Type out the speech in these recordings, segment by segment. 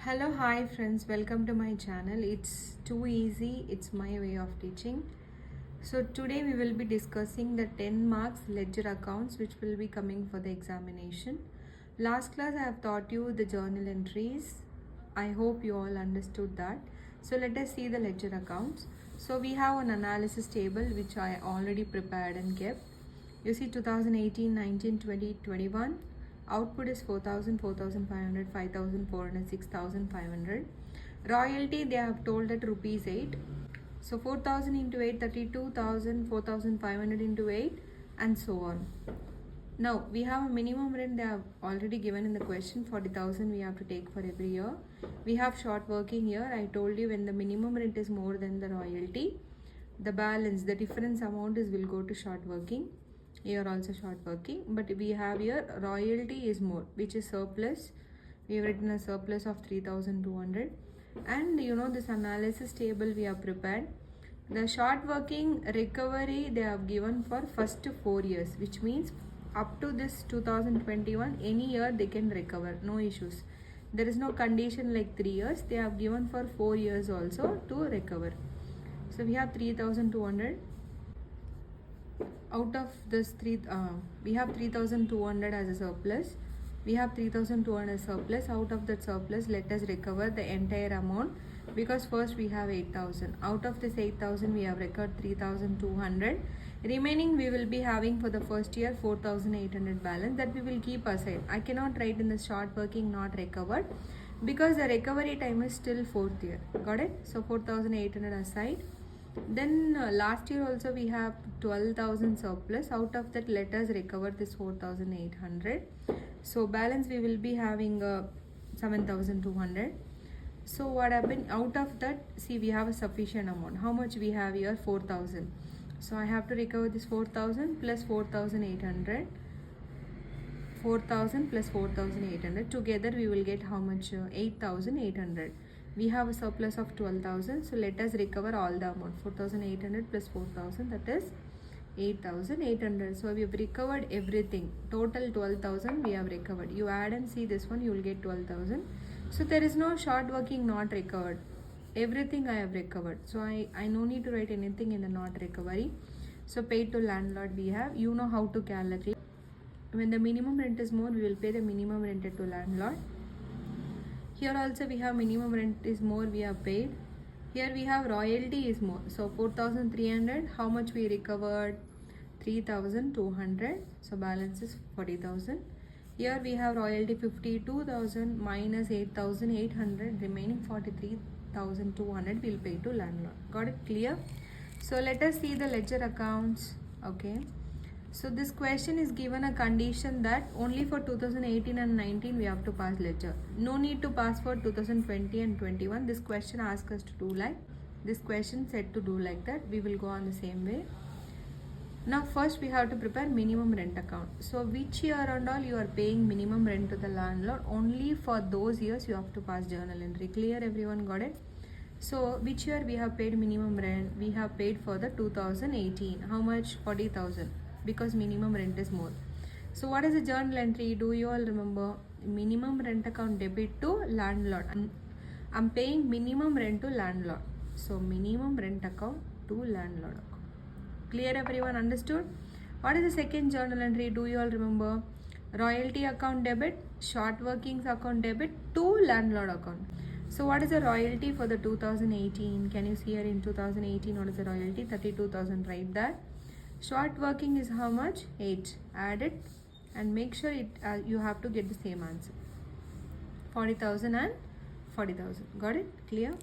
Hello, hi friends, welcome to my channel. It's too easy, it's my way of teaching. So today we will be discussing the 10 marks ledger accounts which will be coming for the examination. Last class I have taught you the journal entries. I hope you all understood that. So let us see the ledger accounts. So we have an analysis table which I already prepared and kept. You see 2018, 19, 20, 21. Output is 4,000, 4,500, 5,400, 6,500. Royalty they have told that rupees 8. So 4,000 into 8, 32,000, 4,500 into 8 and so on. Now we have a minimum rent they have already given in the question, 40,000 we have to take for every year. We have short working here. I told you when the minimum rent is more than the royalty, the balance, the difference amount will go to short working. Here also short working, but we have here royalty is more, which is surplus. We have written a surplus of 3,200, and this analysis table we have prepared. The short working recovery they have given for first 4 years, which means up to this 2021 any year they can recover, no issues. There is no condition like 3 years. They have given for 4 years also to recover. So we have 3,200. Out of this we have 3,200 as a surplus. We have 3,200 surplus. Out of that surplus, let us recover the entire amount, because first we have 8,000. Out of this 8,000 we have recovered 3,200. Remaining we will be having for the first year 4,800 balance that we will keep aside. I cannot write in the short working not recovered because the recovery time is still 4th year. Got it? So 4,800 aside. Then last year also we have 12,000 surplus. Out of that, let us recover this 4,800. So balance we will be having 7,200. So what happened out of that? See, we have a sufficient amount. How much we have here? 4,000. So I have to recover this 4,000 plus 4,800. 4,000 plus 4,800. Together we will get how much? 8,800. We have a surplus of 12,000. So let us recover all the amount. 4,800 plus 4,000, that is 8,800. So we have recovered everything. Total 12,000 we have recovered. You add and see this one, you will get 12,000. So there is no short working not recovered. Everything I have recovered. So I no need to write anything in the not recovery. So paid to landlord we have. You know how to calculate. When the minimum rent is more, we will pay the minimum rent to landlord. Here also we have minimum rent is more, we have paid. Here we have royalty is more. So 4,300, how much we recovered? 3,200. So balance is 40,000. Here we have royalty 52,000 minus 8,800, remaining 43,200 will pay to landlord. Got it clear? So let us see the ledger accounts. Okay. So this question is given a condition that only for 2018 and 19 we have to pass ledger. No need to pass for 2020 and 21. This question asks us to do like this question said to do like that. We will go on the same way. Now first we have to prepare minimum rent account. So which year and all you are paying minimum rent to the landlord? Only for those years you have to pass journal entry. Clear? Everyone got it? So which year we have paid minimum rent? We have paid for the 2018. How much? 40,000. Because minimum rent is more. So what is the journal entry? Do you all remember? Minimum rent account debit to landlord. I'm paying minimum rent to landlord. So minimum rent account to landlord account. Clear? Everyone understood? What is the second journal entry? Do you all remember? Royalty account debit, short workings account debit to landlord account. So what is the royalty for the 2018? Can you see here in 2018 what is the royalty? 32,000. Write that. Short working is how much? 8. Add it and make sure you have to get the same answer. 40,000 and 40,000. Got it? Clear?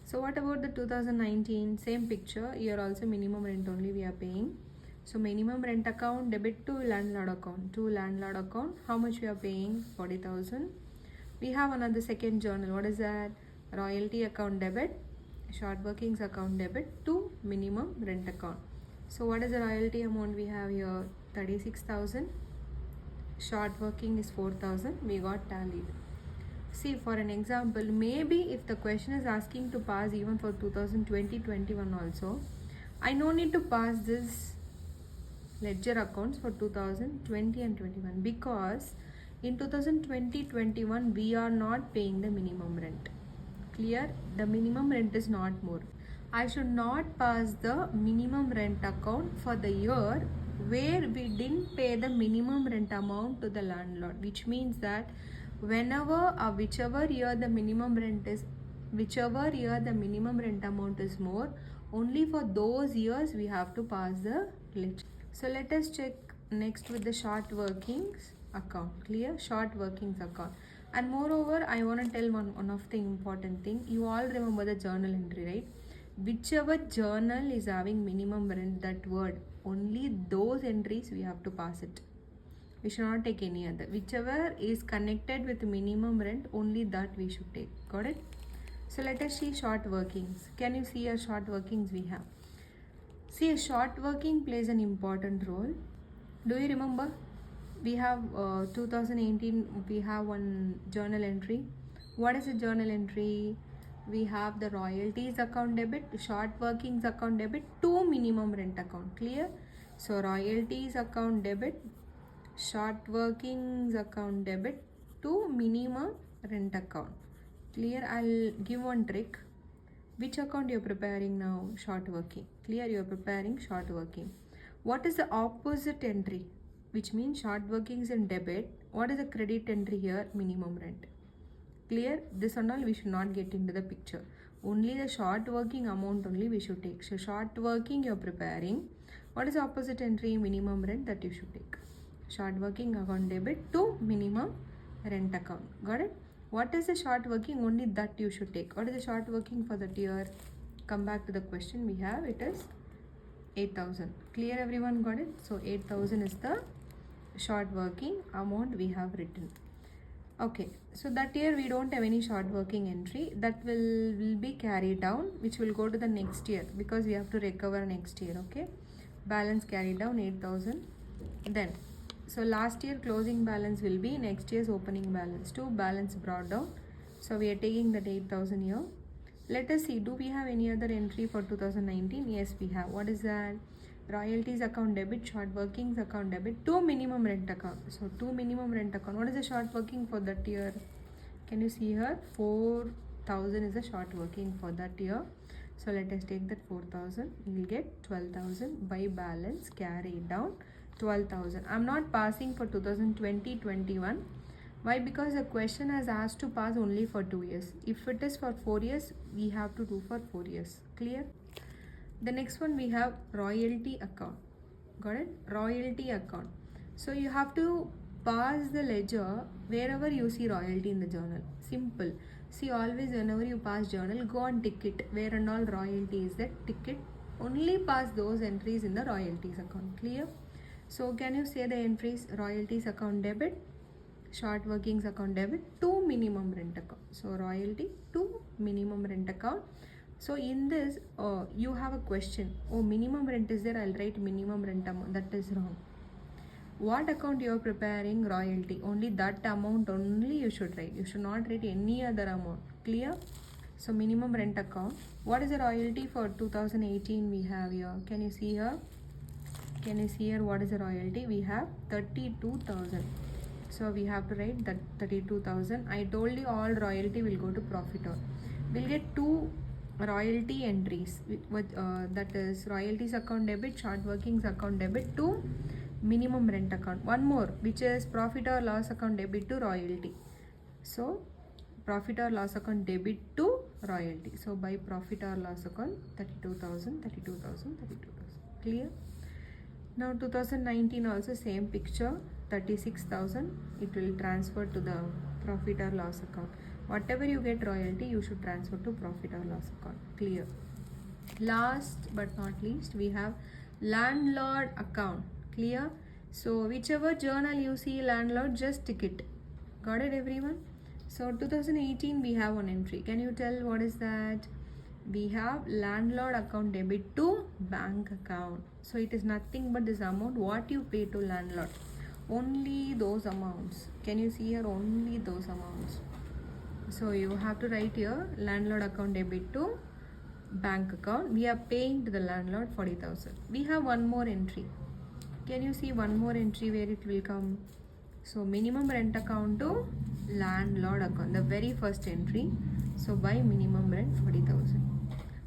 So what about the 2019? Same picture. Here also minimum rent only we are paying. So minimum rent account debit to landlord account. To landlord account. How much we are paying? 40,000. We have another second journal. What is that? Royalty account debit. Short workings account debit to minimum rent account. So what is the royalty amount we have here? 36,000. Short working is 4,000. We got tallied. See, for an example, maybe if the question is asking to pass even for 2020-21 also, I no need to pass this ledger accounts for 2020 and 21 because In 2020-21, we are not paying the minimum rent. Clear? The minimum rent is not more. I should not pass the minimum rent account for the year where we didn't pay the minimum rent amount to the landlord, which means that whenever or whichever year the minimum rent amount is more, only for those years we have to pass the ledger. So let us check next with the short workings account. Clear? Short workings account. And moreover, I want to tell one of the important thing. You all remember the journal entry, right? Whichever journal is having minimum rent, that word, only those entries we have to pass it. We should not take any other. Whichever is connected with minimum rent, only that we should take. Got it? So let us see short workings. Can you see a short workings we have? See, a short working plays an important role. Do you remember? We have 2018, we have one journal entry. What is a journal entry? We have the royalties account debit, short workings account debit to minimum rent account. Clear? So royalties account debit, short workings account debit to minimum rent account. Clear? I'll give one trick. Which account you're preparing now? Short working. Clear? You're preparing short working. What is the opposite entry? Which means short workings in debit. What is the credit entry here? Minimum rent. Clear? This and all we should not get into the picture. Only the short working amount only we should take. So short working you're preparing. What is the opposite entry? Minimum rent that you should take. Short working account debit to minimum rent account. Got it? What is the short working? Only that you should take. What is the short working for that year? Come back to the question we have. It is 8,000. Clear, everyone? Got it? So 8,000 is the short working amount we have written. Okay, so that year we don't have any short working entry. That will be carried down, which will go to the next year because we have to recover next year. Okay, balance carried down 8,000. Then so last year closing balance will be next year's opening balance. To balance brought down. So we are taking that 8,000 here. Let us see, do we have any other entry for 2019? Yes, we have. What is that? Royalties account debit, short workings account debit to minimum rent account. So to minimum rent account. What is the short working for that year? Can you see here? 4,000 is the short working for that year. So let us take that 4,000. We will get 12,000 by balance carried down 12,000. I'm not passing for 2020-21. Why? Because the question has asked to pass only for 2 years. If it is for 4 years, we have to do for 4 years. Clear? The next one we have royalty account. Got it? Royalty account. So you have to pass the ledger wherever you see royalty in the journal. Simple. See, always whenever you pass journal, go on ticket where and all royalty is that ticket. Only pass those entries in the royalties account. Clear? So can you say the entries? Royalties account debit, short workings account debit to minimum rent account. So royalty to minimum rent account. So in this you have a question. Oh, minimum rent is there, I'll write minimum rent amount. That is wrong. What account you are preparing? Royalty. Only that amount only you should write. You should not write any other amount. Clear? So minimum rent account. What is the royalty for 2018 we have here? Can you see here? Can you see here what is the royalty? We have 32,000. So we have to write that 32,000. I told you all royalty will go to profit or. We'll get two royalty entries. That is royalties account debit, short workings account debit to minimum rent account. One more, which is profit or loss account debit to royalty. So profit or loss account debit to royalty. So by profit or loss account 32,000, 32,000, 32,000. Clear? Now 2019 also same picture, 36,000. It will transfer to the profit or loss account. Whatever you get royalty, you should transfer to profit or loss account. Clear? Last but not least, we have landlord account. Clear? So whichever journal you see landlord, just tick it. Got it, everyone? So 2018 we have one entry. Can you tell what is that? We have landlord account debit to bank account. So it is nothing but this amount what you pay to landlord. Only those amounts. Can you see here? Only those amounts. So you have to write here landlord account debit to bank account. We are paying to the landlord 40,000. We have one more entry. Can you see one more entry where it will come? So minimum rent account to landlord account, the very first entry. So by minimum rent 40,000.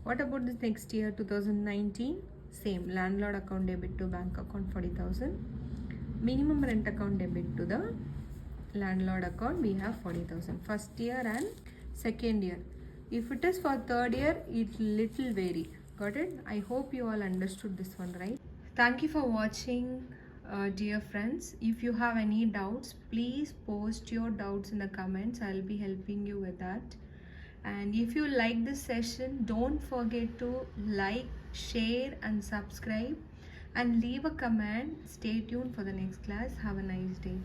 What about this next year 2019? Same, landlord account debit to bank account 40,000. Minimum rent account debit to the landlord account, we have 40,000 first year and second year. If it is for third year, it little vary. Got it? I hope you all understood this one, right? Thank you for watching, dear friends. If you have any doubts, please post your doubts in the comments. I'll be helping you with that. And if you like this session, don't forget to like, share and subscribe and leave a comment. Stay tuned for the next class. Have a nice day.